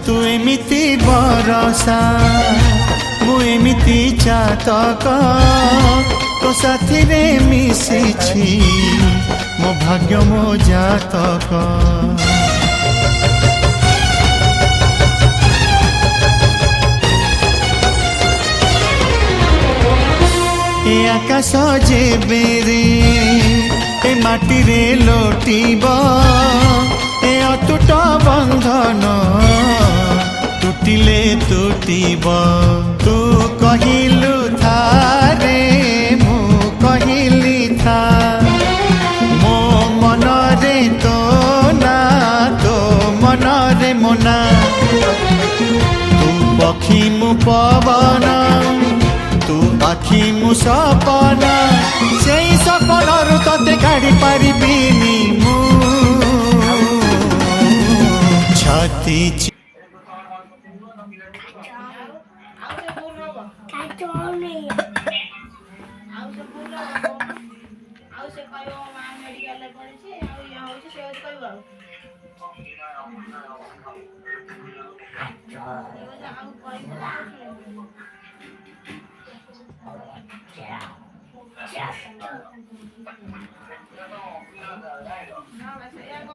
तू एमिति बरसा मु एमिति चातक तो साथी रे मिशिछि मो भाग्य मो जातक ए आकाश जेबे रे ए माटी रे लोटिब ए अटूट बंधन टूटिले टूटिब तू कहिलु थारे मु कहिली था मो मन रे तो ना तो मन रे मोना तू पक्षी मु पवन तू आखि मु सपना से सपन तते काढ़ी पारिबिनी मु छाती Yeah.